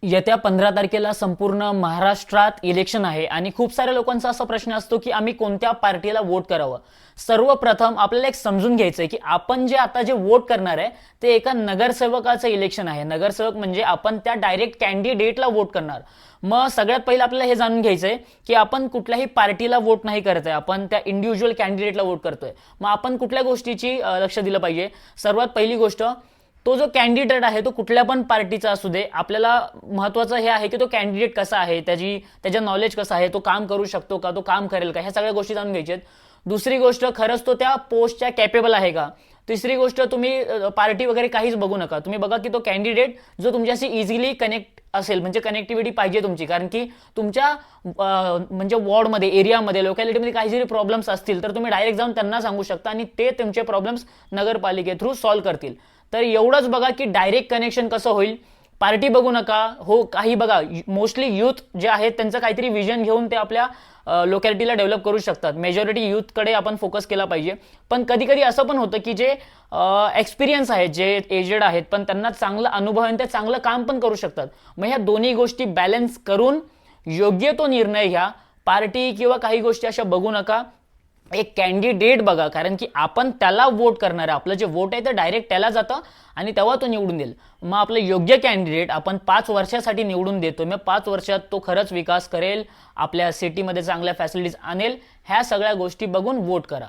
येत्या 15 तारखेला संपूर्ण महाराष्ट्रात इलेक्शन आहे आणि खूप साऱ्या लोकांचा असा प्रश्न असतो की आम्ही कोणत्या पार्टीला वोट करावं. सर्वप्रथम आपल्याला एक समजून घ्यायचंय की आपण आता जे वोट करणार आहे ते एका नगरसेवकाचं इलेक्शन आहे. नगरसेवक म्हणजे आपण त्या डायरेक्ट कॅन्डिडेटला वोट करणार. मग सगळ्यात पहिलं आपल्याला हे जाणून घ्यायचंय की आपण कुठल्याही पार्टीला वोट नाही करत आहे, आपण त्या इंडिव्हिज्युअल कॅन्डिडेटला वोट करतोय. मग आपण कुठल्या गोष्टीची लक्ष दिलं पाहिजे. सर्वात पहिली गोष्ट, तो जो कॅन्डिडेट आहे तो कुठल्या पण पार्टीचा असू दे, आपल्याला महत्वाचं हे आहे की तो कॅन्डिडेट कसा आहे, त्याच्या नॉलेज कसं आहे, तो काम करू शकतो का, तो काम करेल का, ह्या सगळ्या गोष्टी जाणून घ्यायच्या आहेत. दुसरी गोष्ट, खरंच तो त्या पोस्टच्या कॅपेबल आहे का. तिसरी गोष्ट, तुम्ही पार्टी वगैरे काहीच बघू नका, तुम्ही बघा की तो कॅन्डिडेट जो तुमच्याशी इझिली कनेक्ट असेल, म्हणजे कनेक्टिव्हिटी पाहिजे तुमची. कारण की तुमच्या म्हणजे वॉर्डमध्ये, एरियामध्ये, लोकॅलिटीमध्ये काही जरी प्रॉब्लेम्स असतील तर तुम्ही डायरेक्ट जाऊन त्यांना सांगू शकता आणि ते तुमचे प्रॉब्लेम्स नगरपालिके थ्रू सॉल्व्ह करतील. तर एवढंच बघा की डायरेक्ट कनेक्शन कसं होईल. पार्टी बघू नका, हो काही बघा. मोस्टली युथ जे आहेत त्यांचं काहीतरी विजन घेऊन ते आपल्या लोकॅलिटीला डेव्हलप करू शकतात. मेजॉरिटी युथकडे आपण फोकस केला पाहिजे. पण कधी कधी असं पण होतं की जे एक्सपिरियन्स आहेत, जे एजेड आहेत, पण त्यांना चांगला अनुभव आहे, ते चांगलं काम पण करू शकतात. मग ह्या दोन्ही गोष्टी बॅलन्स करून योग्य तो निर्णय घ्या. पार्टी किंवा काही गोष्टी अशा बघू नका. एक कॅन्डिडेट बघा, कारण की आपण त्याला वोट करणार आहे. आपलं जे वोट आहे ते डायरेक्ट त्याला जातं आणि तेव्हा तो निवडून देईल. मग आपलं योग्य कॅन्डिडेट आपण 5 वर्षासाठी निवडून देतो. मग 5 वर्षात तो खरंच विकास करेल, आपल्या सिटीमध्ये चांगल्या फॅसिलिटीज आणेल, ह्या सगळ्या गोष्टी बघून वोट करा.